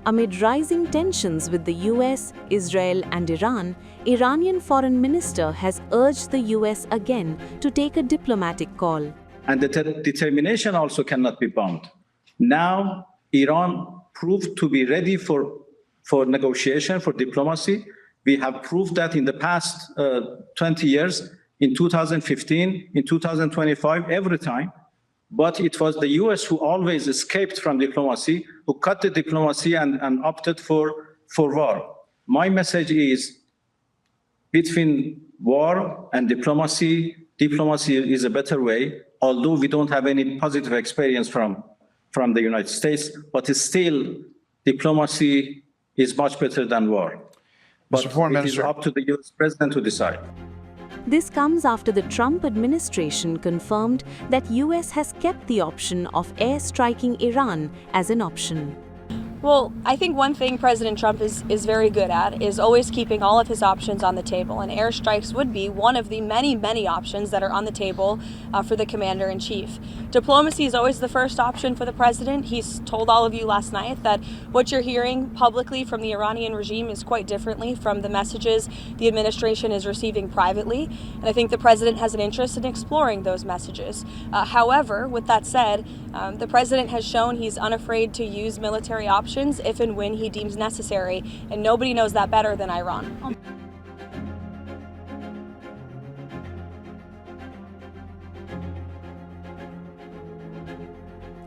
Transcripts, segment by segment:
Amid rising tensions with the US, Israel, and Iran, Iranian Foreign Minister has urged the US again to take a diplomatic call. And the determination also cannot be bound. Now, Iran proved to be ready for negotiation, for diplomacy. We have proved that in the past 20 years, in 2015, in 2025, every time. But it was the US who always escaped from diplomacy, who cut the diplomacy and opted for war. My message is, between war and diplomacy is a better way, although we don't have any positive experience from the United States, but still diplomacy is much better than war. But it is up to the US president to decide. This comes after the Trump administration confirmed that US has kept the option of airstriking Iran as an option. Well, I think one thing President Trump is very good at is always keeping all of his options on the table, and airstrikes would be one of the many, many options that are on the table for the commander-in-chief. Diplomacy is always the first option for the president. He's told all of you last night that what you're hearing publicly from the Iranian regime is quite differently from the messages the administration is receiving privately, and I think the president has an interest in exploring those messages. However, with that said, the president has shown he's unafraid to use military options if and when he deems necessary, and nobody knows that better than Iran.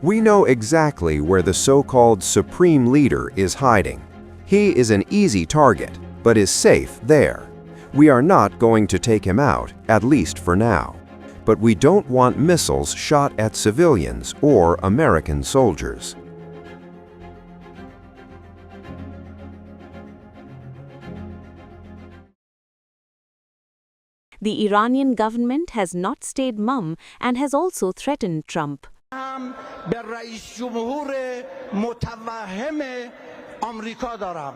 We know exactly where the so-called supreme leader is hiding. He is an easy target, but is safe there. We are not going to take him out, at least for now. But we don't want missiles shot at civilians or American soldiers. The Iranian government has not stayed mum and has also threatened Trump. به رئیس جمهور متوهم آمریکا دارم.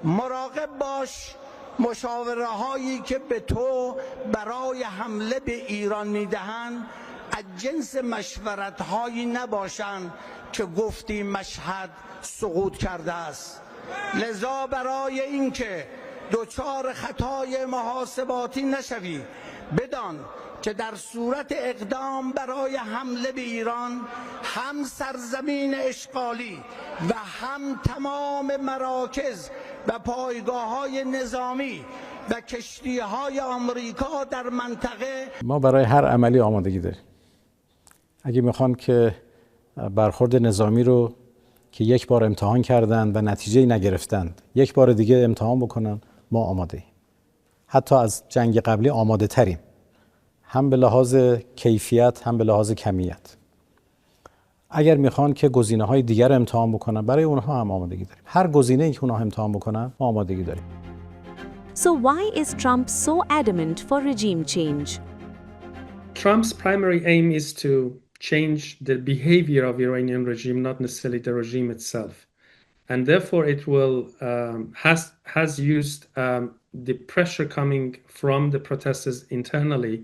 مراقب باش مشاوره هایی که به تو برای حمله به ایران میدهند از جنس مشورت هایی نباشند که گفتی مشهد سقوط کرده است. لذا برای اینکه دوچار خطای محاسباتی نشوی بدان که در صورت اقدام برای حمله به ایران هم سرزمین اشغالی و هم تمام مراکز و پایگاه‌های نظامی و کشتی‌های آمریکا در منطقه ما برای هر عملی آمادگی داریم. اگه میخوان که برخورد نظامی رو که یک بار امتحان کردند و نتیجه نگرفتند یک بار دیگه امتحان بکنن، ما آماده ایم. حتی از جنگ قبلی آماده تریم، هم به لحاظ کیفیت هم به لحاظ کمیت. اگر میخوان که گزینه‌های دیگر امتحان بکنن، برای اونها هم آمادگی داریم. هر گزینه‌ای که اونها امتحان بکنن ما آمادگی داریم. So why is Trump so adamant for regime change? Trump's primary aim is to change the behavior of the Iranian regime, not necessarily the regime itself. And therefore it will has used the pressure coming from the protesters internally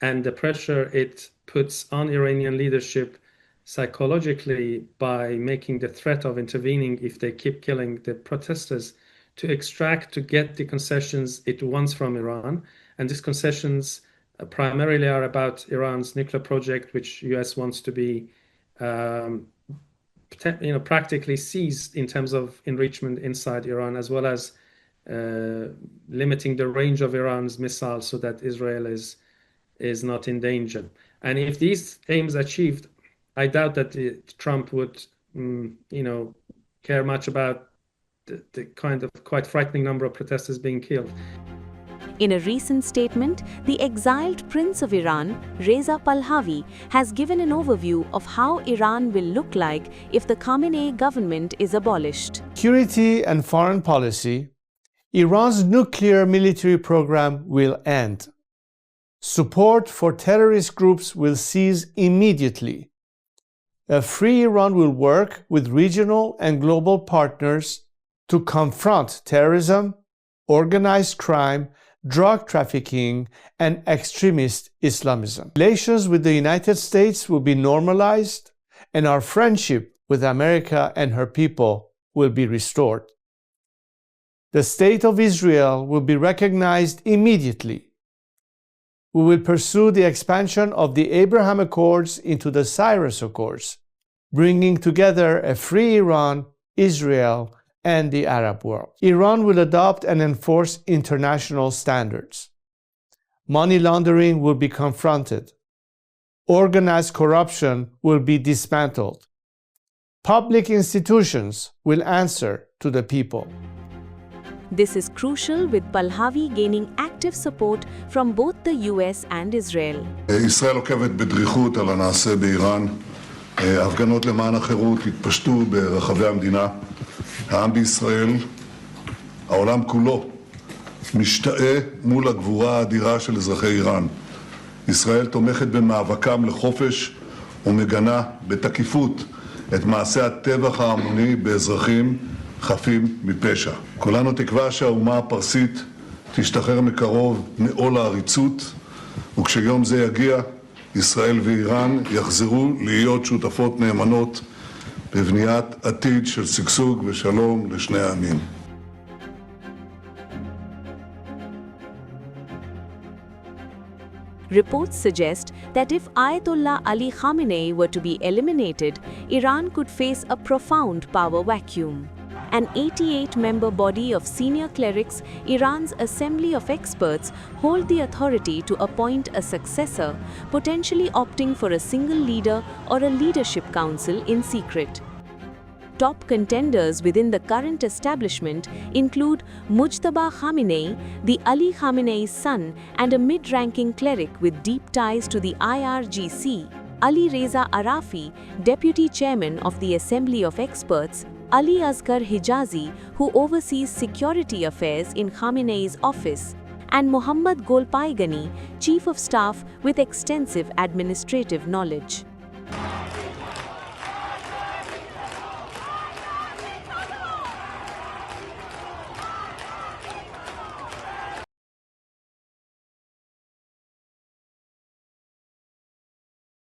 and the pressure it puts on Iranian leadership psychologically by making the threat of intervening if they keep killing the protesters to extract, to get the concessions it wants from Iran. And these concessions primarily are about Iran's nuclear project, which US wants to be practically seized in terms of enrichment inside Iran, as well as limiting the range of Iran's missiles so that Israel is not in danger. And if these aims achieved, I doubt that Trump would, care much about the kind of quite frightening number of protesters being killed. In a recent statement, the exiled Prince of Iran, Reza Pahlavi, has given an overview of how Iran will look like if the Khamenei government is abolished. Security and foreign policy, Iran's nuclear military program will end. Support for terrorist groups will cease immediately. A free Iran will work with regional and global partners to confront terrorism, organized crime, drug trafficking, and extremist Islamism. Relations with the United States will be normalized, and our friendship with America and her people will be restored. The State of Israel will be recognized immediately. We will pursue the expansion of the Abraham Accords into the Cyrus Accords, bringing together a free Iran, Israel, and the Arab world. Iran will adopt and enforce international standards. Money laundering will be confronted. Organized corruption will be dismantled. Public institutions will answer to the people. This is crucial, with Pahlavi gaining active support from both the US and Israel. ישראל עוקבת בדריכות על הנעשה באיראן. הפגנות למען החירות התפשטו ברחבי המדינה. העם בישראל, העולם כולו, משתאה מול הגבורה האדירה של אזרחי איראן. ישראל תומכת במאבקם לחופש ומגנה בתקיפות את מעשי הטבח ההמוני באזרחים חפים מפשע. כולנו תקווה שהאומה הפרסית תשתחרר מקרוב מעול העריצות, וכשיום זה יגיע, ישראל ואיראן יחזרו להיות שותפות נאמנות בבניית עתיד של שגשוג ושלום לשני העמים. Reports suggest that if Ayatollah Ali Khamenei were to be eliminated, Iran could face a profound power vacuum. An 88-member body of senior clerics, Iran's Assembly of Experts, hold the authority to appoint a successor, potentially opting for a single leader or a leadership council in secret. Top contenders within the current establishment include Mujtaba Khamenei, the Ali Khamenei's son and a mid-ranking cleric with deep ties to the IRGC, Ali Reza Arafi, deputy chairman of the Assembly of Experts, Ali Asghar Hijazi, who oversees security affairs in Khamenei's office, and Mohammad Golpaigani, chief of staff with extensive administrative knowledge.